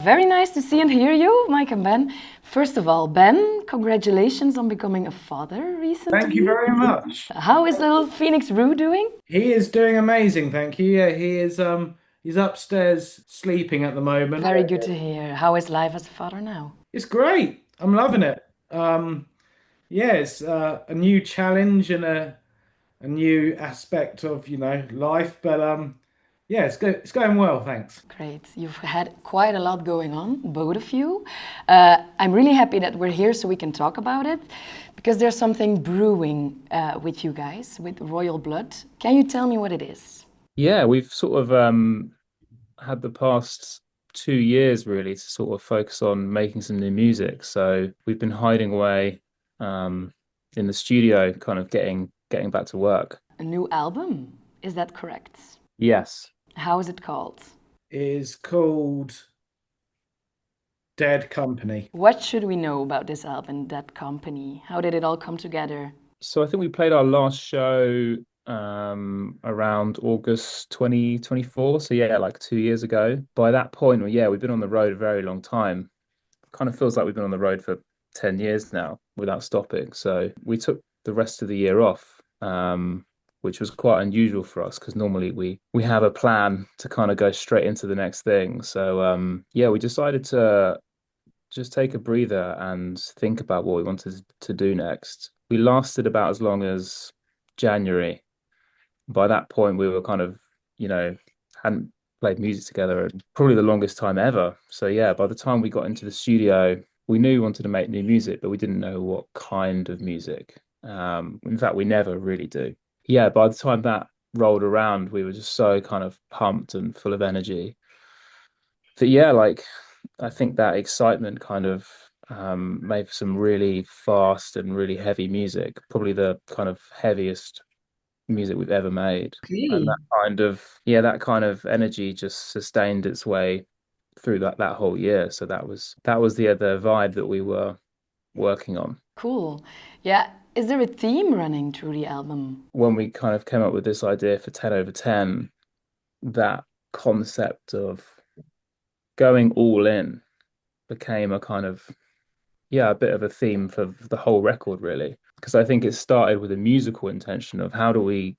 Very nice to see and hear you, Mike and Ben. First of all, Ben, congratulations on becoming a father Thank you recently. very much. How is little Phoenix Rue doing? He is doing amazing, thank you. Yeah, he's upstairs sleeping at the moment. Very good to hear. How is life as a father now? It's great. I'm loving it. Yeah, it's a new challenge and a new aspect of, life, but yeah, it's going well, thanks. Great. You've had quite a lot going on, both of you. I'm really happy that we're here so we can talk about it because there's something brewing with you guys, with Royal Blood. Can you tell me what it is? Yeah, we've sort of had the past 2 years really to sort of focus on making some new music. So we've been hiding away um, in the studio, kind of getting back to work. A new album, is that correct? Yes. How is it called? Is called Dead Company. What should we know about this album, That Company? How did it all come together? So I think we played our last show around August 2024. So yeah, like 2 years ago. By that point, well, yeah, we've been on the road a very long time. Kind of feels like we've been on the road for 10 years now without stopping. So we took the rest of the year off, which was quite unusual for us because normally we have a plan to kind of go straight into the next thing. So yeah, we decided to just take a breather and think about what we wanted to do next. We lasted about as long as January. By that point, we were kind of, you know, hadn't played music together probably the longest time ever. So yeah, by the time we got into the studio, we knew we wanted to make new music, but we didn't know what kind of music. In fact, we never really do. Yeah, by the time that rolled around, we were just so kind of pumped and full of energy. But yeah, like I think that excitement kind of made for some really fast and really heavy music, probably the kind of heaviest music we've ever made. And Okay. that kind of energy just sustained its way through that whole year. So that was the other vibe that we were working on. Cool. Yeah, is there a theme running through the album? When we kind of came up with this idea for 10 over 10, that concept of going all in became a kind of, yeah, a bit of a theme for the whole record, really. Because I think it started with a musical intention of how do we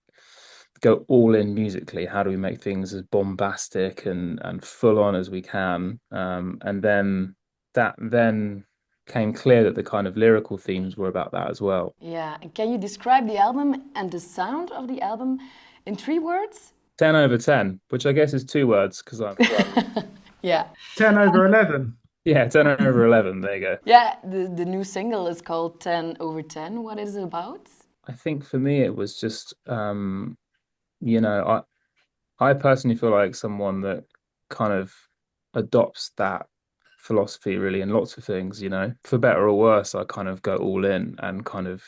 go all in musically? How do we make things as bombastic and full on as we can? And then that then came clear that the kind of lyrical themes were about that as well. Yeah, and can you describe the album and the sound of the album in 3 words? 10 over 10, which I guess is 2 words because I'm drunk. Yeah. 10 over 11. Yeah, 10 over 11. There you go. Yeah, the new single is called 10 over 10. What is it about? I think for me, it was just, you know, I personally feel like someone that kind of adopts that philosophy really in lots of things, for better or worse, I kind of go all in and kind of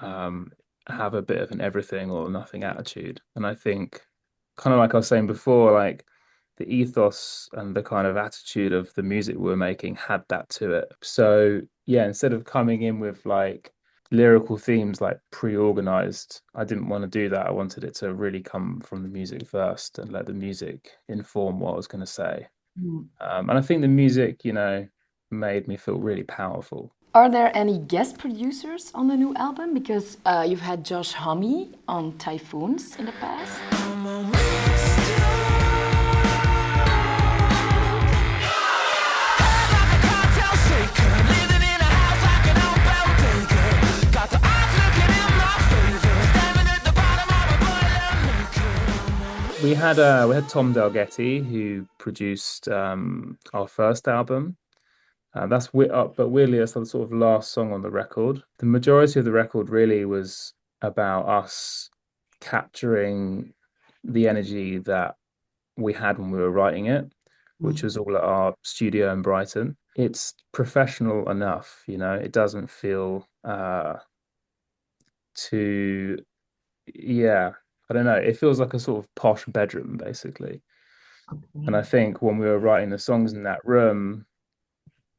um, have a bit of an everything or nothing attitude. And I think, kind of like I was saying before, like the ethos and the kind of attitude of the music we were making had that to it. So yeah, instead of coming in with like lyrical themes like pre-organized, I didn't want to do that. I wanted it to really come from the music first and let the music inform what I was going to say. Hmm. And I think the music, made me feel really powerful. Are there any guest producers on the new album? Because you've had Josh Homme on Typhoons in the past. We had Tom Dalgetty who produced our first album. But weirdly, that's the sort of last song on the record. The majority of the record really was about us capturing the energy that we had when we were writing it, which was all at our studio in Brighton. It's professional enough, it doesn't feel too, yeah, I don't know. It feels like a sort of posh bedroom, basically. And I think when we were writing the songs in that room,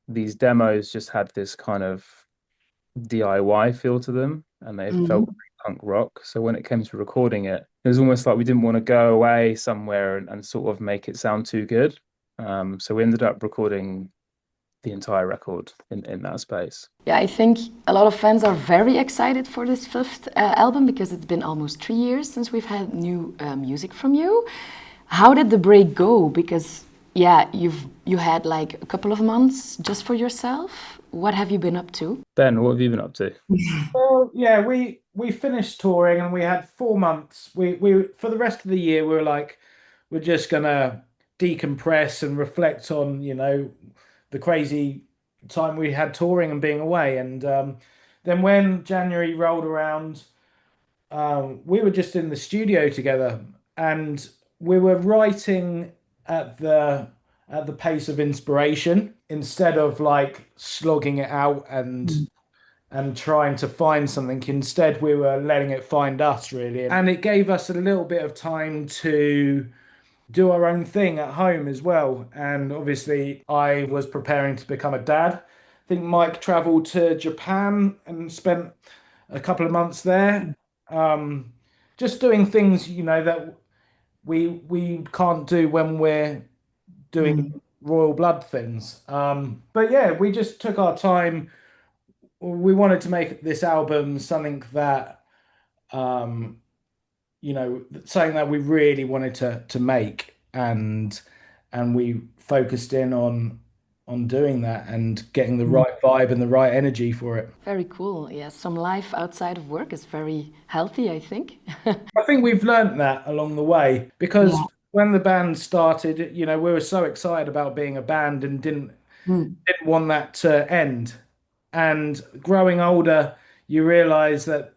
these demos just had this kind of DIY feel to them and they felt Mhm. very punk rock. So when it came to recording it, it was almost like we didn't want to go away somewhere and sort of make it sound too good. So we ended up recording the entire record in that space. Yeah, I think a lot of fans are very excited for this fifth album because it's been almost 3 years since we've had new music from you. How did the break go? Because yeah, you had like a couple of months just for yourself. What have you been up to? Ben, what have you been up to? Well, yeah, we finished touring and we had 4 months. We for the rest of the year we were like, we're just gonna decompress and reflect on, the crazy time we had touring and being away. And then when January rolled around, we were just in the studio together and we were writing at the pace of inspiration instead of like slogging it out and trying to find something. Instead, we were letting it find us, really. And it gave us a little bit of time to do our own thing at home as well. And obviously, I was preparing to become a dad. I think Mike traveled to Japan and spent a couple of months there, just doing things, that we can't do when we're doing royal blood things. But yeah, we just took our time. We wanted to make this album something that something that we really wanted to make, and we focused in on doing that and getting the right vibe and the right energy for it. Very cool. Yeah, some life outside of work is very healthy, I think. I think we've learned that along the way because when the band started, we were so excited about being a band and didn't want that to end. And growing older, you realize that,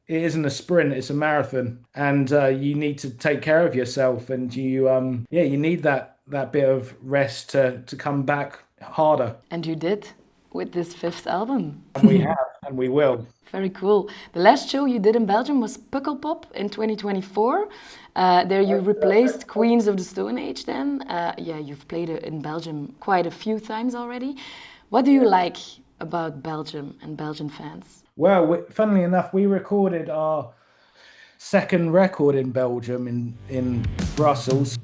it isn't a sprint, it's a marathon. And you need to take care of yourself. And you need that bit of rest to come back harder. And you did with this fifth album. And we have, and we will. Very cool. The last show you did in Belgium was Pukkelpop in 2024. There you replaced Queens of the Stone Age then. Yeah, you've played in Belgium quite a few times already. What do you like about Belgium and Belgian fans? Well, funnily enough, we recorded our second record in Belgium in Brussels.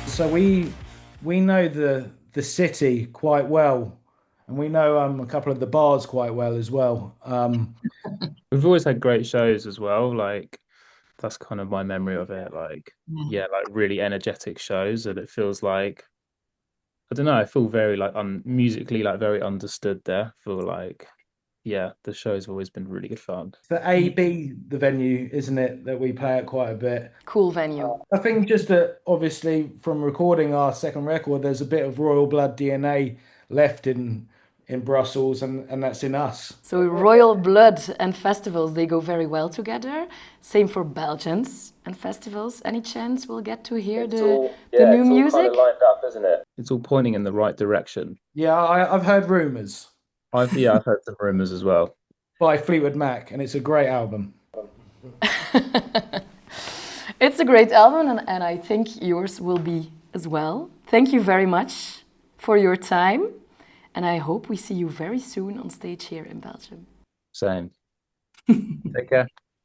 So we know the city quite well, and we know a couple of the bars quite well as well. We've always had great shows as well. Like that's kind of my memory of it. Like like really energetic shows, and it feels like I don't know. I feel very like musically like very understood there. I feel like the show's always been really good fun. The AB, the venue, isn't it, that we play at quite a bit? Cool venue. I think just that obviously from recording our second record, there's a bit of royal blood DNA left in Brussels, and that's in us. So royal blood and festivals, they go very well together. Same for Belgians and festivals. Any chance we'll get to hear the new music? Kind of lined up, isn't it? It's all pointing in the right direction. Yeah, I've heard rumours. I've heard some rumors as well. By Fleetwood Mac, and it's a great album. It's a great album, and I think yours will be as well. Thank you very much for your time, and I hope we see you very soon on stage here in Belgium. Same. Take care.